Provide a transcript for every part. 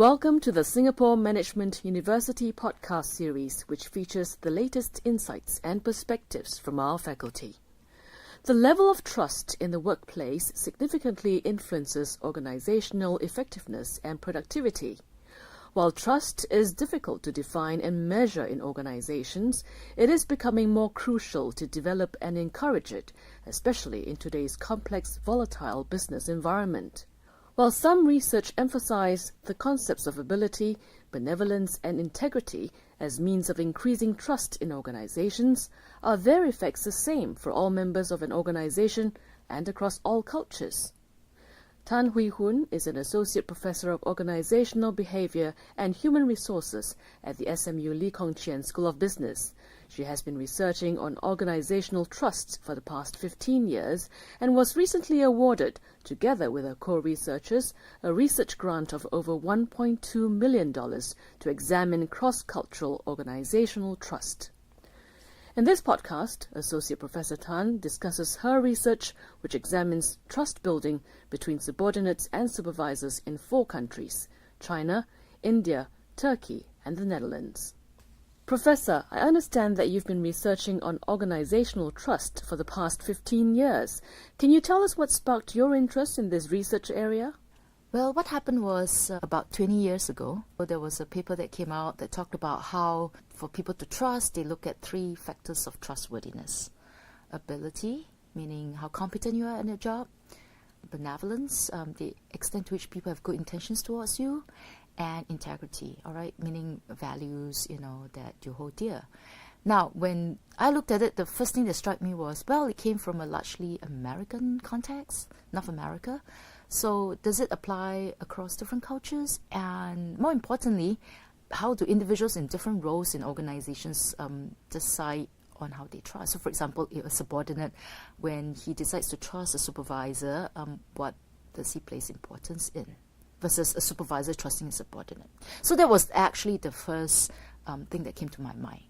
Welcome to the Singapore Management University podcast series, which features the latest insights and perspectives from our faculty. The level of trust in the workplace significantly influences organizational effectiveness and productivity. While trust is difficult to define and measure in organizations, it is becoming more crucial to develop and encourage it, especially in today's complex, volatile business environment. While some research emphasize the concepts of ability, benevolence, and integrity as means of increasing trust in organizations, are their effects the same for all members of an organization and across all cultures? Tan Hui Hun is an Associate Professor of Organizational Behavior and Human Resources at the SMU Lee Kong Chian School of Business. She has been researching on organizational trust for the past 15 years and was recently awarded, together with her co-researchers, a research grant of over $1.2 million to examine cross-cultural organizational trust. In this podcast, Associate Professor Tan discusses her research, which examines trust building between subordinates and supervisors in 4 countries: China, India, Turkey, and the Netherlands. Professor, I understand that you've been researching on organizational trust for the past 15 years. Can you tell us what sparked your interest in this research area? Well, what happened was about 20 years ago, there was a paper that came out that talked about how, for people to trust, they look at 3 factors of trustworthiness. Ability, meaning how competent you are in your job. Benevolence, the extent to which people have good intentions towards you. And integrity, all right, meaning values, that you hold dear. Now, when I looked at it, the first thing that struck me was, well, it came from a largely American context, North America. So does it apply across different cultures? And more importantly, how do individuals in different roles in organizations decide on how they trust? So, for example, a subordinate, when he decides to trust a supervisor, what does he place importance in? Versus a supervisor trusting a subordinate. So that was actually the first thing that came to my mind.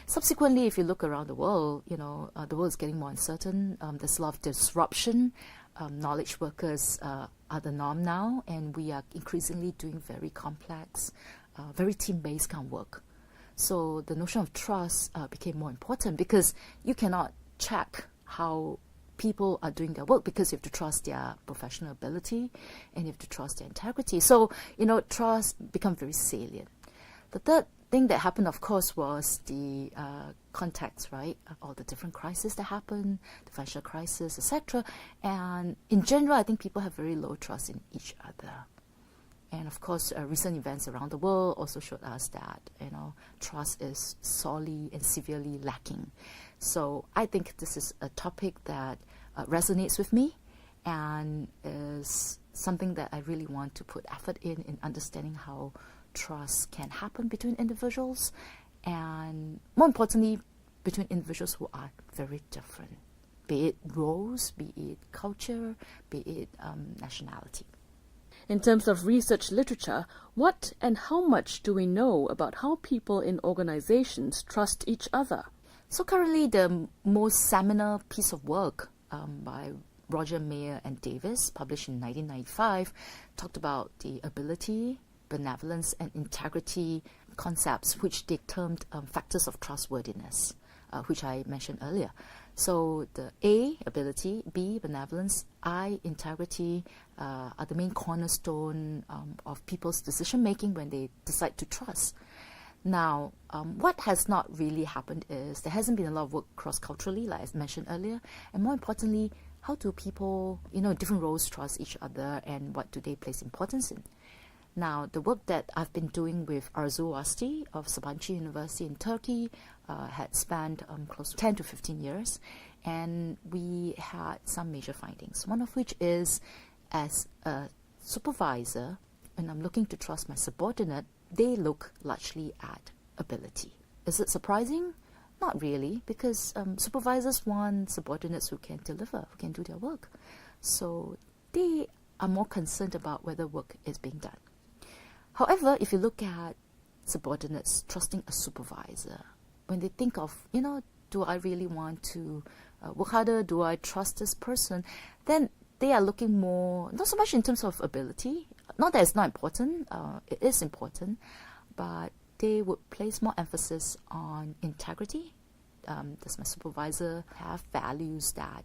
Subsequently, if you look around the world, the world is getting more uncertain. There's a lot of disruption. Knowledge workers are the norm now, and we are increasingly doing very complex, very team-based kind of work. So the notion of trust became more important because you cannot check how people are doing their work because you have to trust their professional ability and you have to trust their integrity. So, trust become very salient. The third thing that happened, of course, was the context, right? All the different crises that happen, the financial crisis, etc. And in general, I think people have very low trust in each other. And of course, recent events around the world also showed us that, trust is sorely and severely lacking. So I think this is a topic that resonates with me and is something that I really want to put effort in understanding how trust can happen between individuals and, more importantly, between individuals who are very different, be it roles, be it culture, be it nationality. In terms of research literature, what and how much do we know about how people in organizations trust each other? So currently, the most seminal piece of work by Roger Mayer and Davis, published in 1995, talked about the ability, benevolence, and integrity concepts, which they termed factors of trustworthiness, which I mentioned earlier. So the A, ability, B, benevolence, I, integrity, are the main cornerstone of people's decision-making when they decide to trust. Now, what has not really happened is there hasn't been a lot of work cross-culturally, like I mentioned earlier, and more importantly, how do people, different roles trust each other and what do they place importance in? Now, the work that I've been doing with Arzu Asti of Sabancı University in Turkey had spanned close to 10 to 15 years, and we had some major findings, one of which is, as a supervisor, when I'm looking to trust my subordinate, they look largely at ability. Is it surprising? Not really, because supervisors want subordinates who can deliver, who can do their work. So they are more concerned about whether work is being done. However, if you look at subordinates trusting a supervisor, when they think of, do I really want to work harder? Do I trust this person? Then they are looking more, not so much in terms of ability, Not that it's not important, it is important, but they would place more emphasis on integrity. Does my supervisor have values that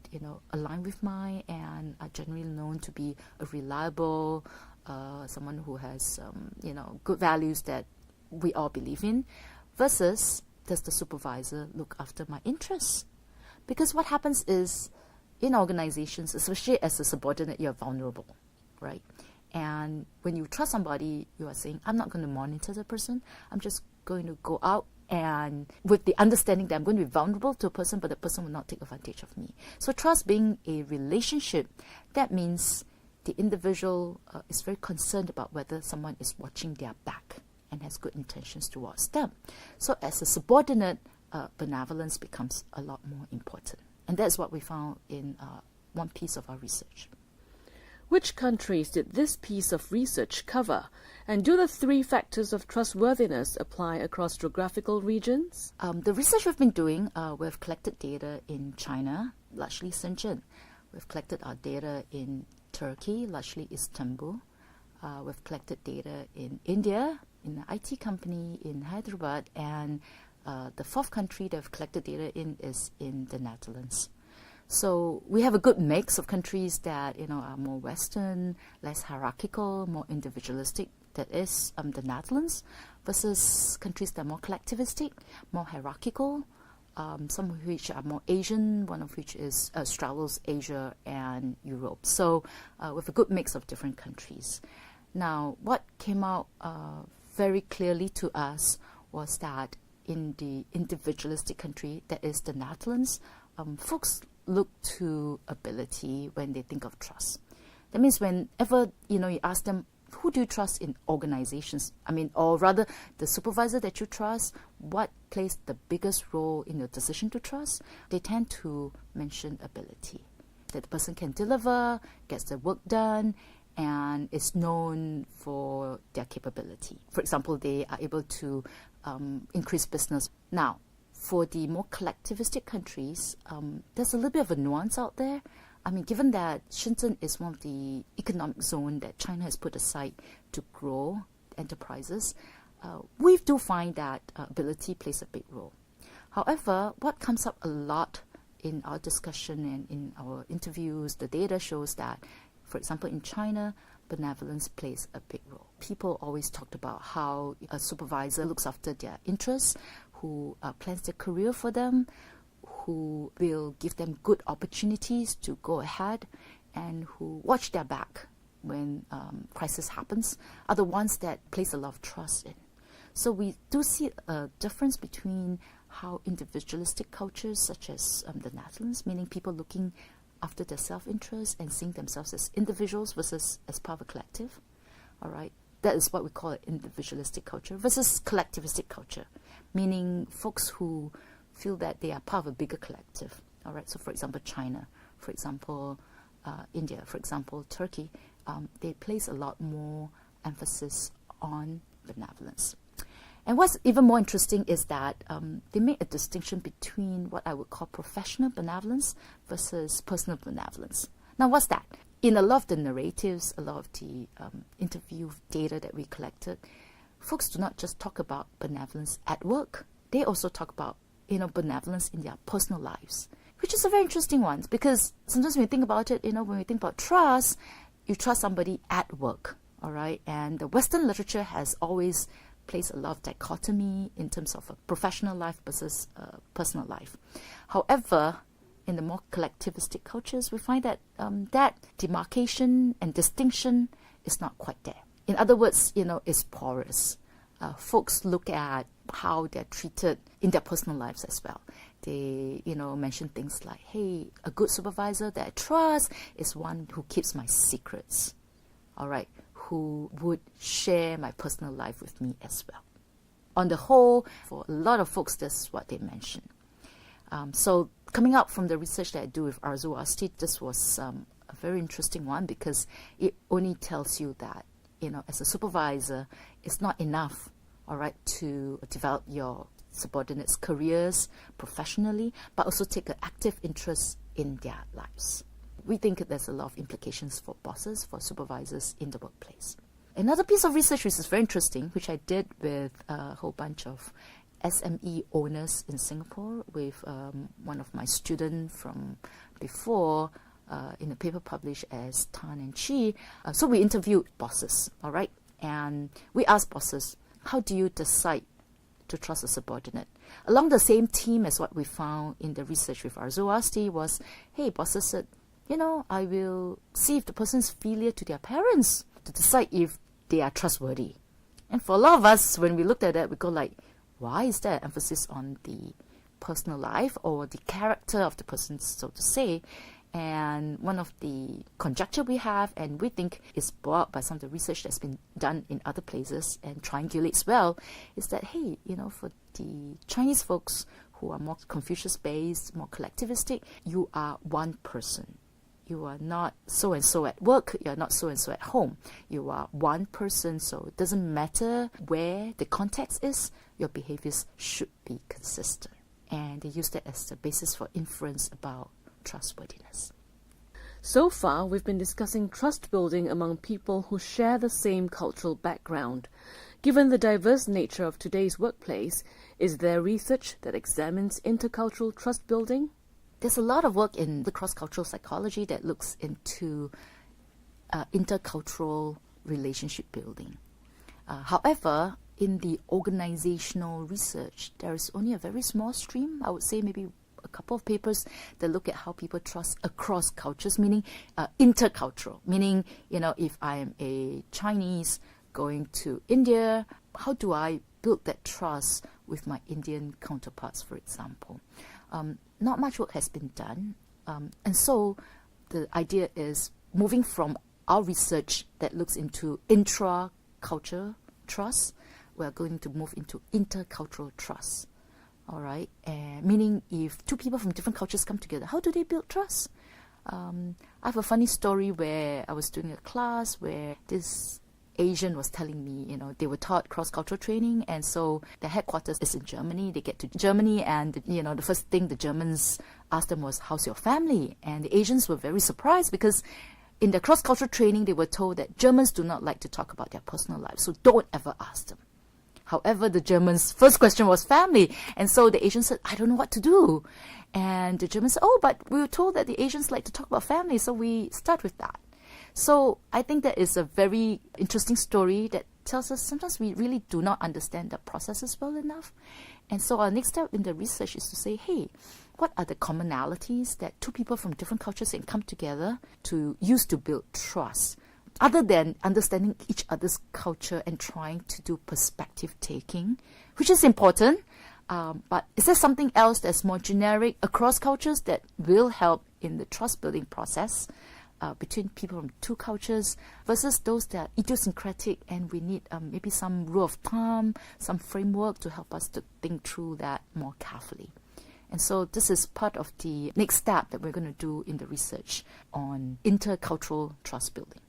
align with mine and are generally known to be a reliable, someone who has good values that we all believe in, versus does the supervisor look after my interests? Because what happens is, in organizations, especially as a subordinate, you're vulnerable, right? And when you trust somebody, you are saying, I'm not going to monitor the person. I'm just going to go out and with the understanding that I'm going to be vulnerable to a person, but the person will not take advantage of me. So trust being a relationship, that means the individual is very concerned about whether someone is watching their back and has good intentions towards them. So as a subordinate, benevolence becomes a lot more important. And that's what we found in one piece of our research. Which countries did this piece of research cover? And do the 3 factors of trustworthiness apply across geographical regions? The research we've been doing, we've collected data in China, largely Shenzhen. We've collected our data in Turkey, largely Istanbul. We've collected data in India, in an IT company in Hyderabad, and the 4th country that we've collected data in is in the Netherlands. So we have a good mix of countries that are more Western, less hierarchical, more individualistic. That is the Netherlands, versus countries that are more collectivistic, more hierarchical. Some of which are more Asian, one of which is straddles Asia and Europe. So with a good mix of different countries. Now, what came out very clearly to us was that in the individualistic country, that is the Netherlands, folks look to ability when they think of trust. That means whenever you ask them, who do you trust in organizations? Or rather, the supervisor that you trust, what plays the biggest role in your decision to trust? They tend to mention ability. That the person can deliver, gets the work done, and is known for their capability. For example, they are able to increase business. Now, for the more collectivistic countries, there's a little bit of a nuance out there. Given that Shenzhen is one of the economic zone that China has put aside to grow enterprises, we do find that ability plays a big role. However, what comes up a lot in our discussion and in our interviews, the data shows that, for example, in China, benevolence plays a big role. People always talked about how a supervisor looks after their interests, who plans their career for them, who will give them good opportunities to go ahead, and who watch their back when crisis happens, are the ones that place a lot of trust in. So we do see a difference between how individualistic cultures such as the Netherlands, meaning people looking after their self-interest and seeing themselves as individuals versus as part of a collective. All right, that is what we call an individualistic culture versus collectivistic culture, meaning folks who feel that they are part of a bigger collective. All right, so for example, China, for example, India, for example, Turkey, they place a lot more emphasis on benevolence. And what's even more interesting is that they make a distinction between what I would call professional benevolence versus personal benevolence. Now, what's that? In a lot of the narratives, a lot of the interview data that we collected, folks do not just talk about benevolence at work. They also talk about benevolence in their personal lives, which is a very interesting one, because sometimes when we think about it, when we think about trust, you trust somebody at work, all right? And the Western literature has always placed a lot of dichotomy in terms of a professional life versus personal life. However, in the more collectivistic cultures, we find that that demarcation and distinction is not quite there. In other words, it's porous. Folks look at how they're treated in their personal lives as well. They, mention things like, hey, a good supervisor that I trust is one who keeps my secrets, all right, who would share my personal life with me as well. On the whole, for a lot of folks, that's what they mention. So coming out from the research that I do with Arzu Asti, this was a very interesting one, because it only tells you that, as a supervisor, it's not enough, all right, to develop your subordinates' careers professionally, but also take an active interest in their lives. We think there's a lot of implications for bosses, for supervisors in the workplace. Another piece of research which is very interesting, which I did with a whole bunch of SME owners in Singapore with one of my students from before in a paper published as Tan and Chi. So we interviewed bosses, all right? And we asked bosses, how do you decide to trust a subordinate? Along the same theme as what we found in the research with Arzu Asti was, hey, bosses said, I will see if the person's filial to their parents to decide if they are trustworthy. And for a lot of us, when we looked at that, we go like, why is there emphasis on the personal life or the character of the person, so to say? And one of the conjecture we have, and we think is brought by some of the research that's been done in other places and triangulates well, is that, hey, for the Chinese folks who are more Confucius-based, more collectivistic, you are one person. You are not so-and-so at work, you are not so-and-so at home. You are one person, so it doesn't matter where the context is, your behaviors should be consistent. And they use that as the basis for inference about trustworthiness. So far, we've been discussing trust building among people who share the same cultural background. Given the diverse nature of today's workplace, is there research that examines intercultural trust building? There's a lot of work in the cross-cultural psychology that looks into intercultural relationship building. However, in the organizational research, there is only a very small stream, I would say maybe a couple of papers that look at how people trust across cultures, meaning intercultural, meaning, if I am a Chinese going to India, how do I build that trust with my Indian counterparts, for example? Not much work has been done. And so the idea is moving from our research that looks into intra-culture trust, we're going to move into intercultural trust. All right, meaning if two people from different cultures come together, how do they build trust? I have a funny story where I was doing a class where this Asian was telling me, they were taught cross-cultural training, and so the headquarters is in Germany. They get to Germany, and the first thing the Germans asked them was, "How's your family?" And the Asians were very surprised because in the cross-cultural training, they were told that Germans do not like to talk about their personal lives, so don't ever ask them. However, the Germans' first question was family. And so the Asians said, I don't know what to do. And the Germans said, but we were told that the Asians like to talk about family, so we start with that. So I think that is a very interesting story that tells us sometimes we really do not understand the processes well enough. And so our next step in the research is to say, hey, what are the commonalities that two people from different cultures can come together to use to build trust? Other than understanding each other's culture and trying to do perspective taking, which is important, but is there something else that's more generic across cultures that will help in the trust building process between people from two cultures versus those that are idiosyncratic and we need maybe some rule of thumb, some framework to help us to think through that more carefully. And so this is part of the next step that we're going to do in the research on intercultural trust building.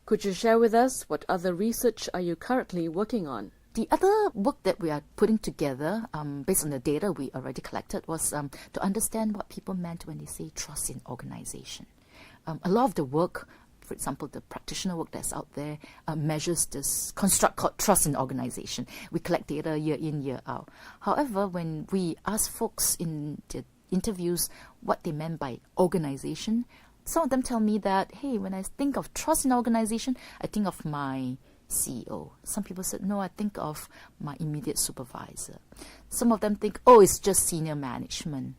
Could you share with us what other research are you currently working on? The other work that we are putting together, based on the data we already collected, was to understand what people meant when they say trust in organization. A lot of the work, for example, the practitioner work that's out there, measures this construct called trust in organization. We collect data year in, year out. However, when we ask folks in the interviews what they meant by organization, some of them tell me that, hey, when I think of trust in organization, I think of my CEO. Some people said, no, I think of my immediate supervisor. Some of them think, it's just senior management.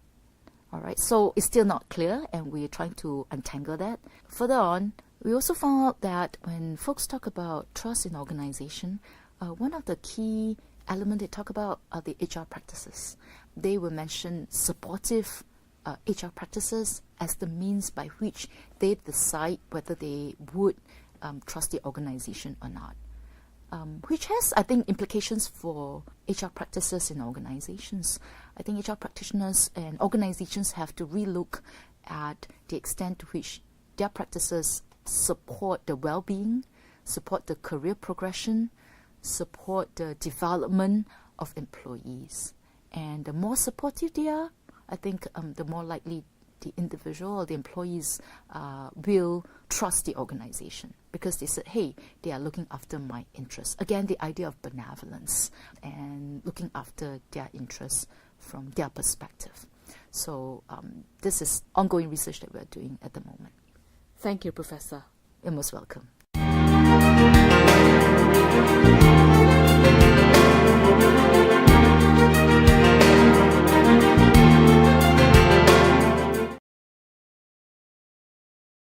All right, so it's still not clear, and we're trying to untangle that. Further on, we also found out that when folks talk about trust in organization, one of the key elements they talk about are the HR practices. They will mention supportive HR practices as the means by which they decide whether they would trust the organization or not. Which has, I think, implications for HR practices in organizations. I think HR practitioners and organizations have to relook at the extent to which their practices support the well-being, support the career progression, support the development of employees. And the more supportive they are, I think the more likely the individual or the employees will trust the organization because they said, hey, they are looking after my interests. Again, the idea of benevolence and looking after their interests from their perspective. So this is ongoing research that we're doing at the moment. Thank you, Professor. You're most welcome.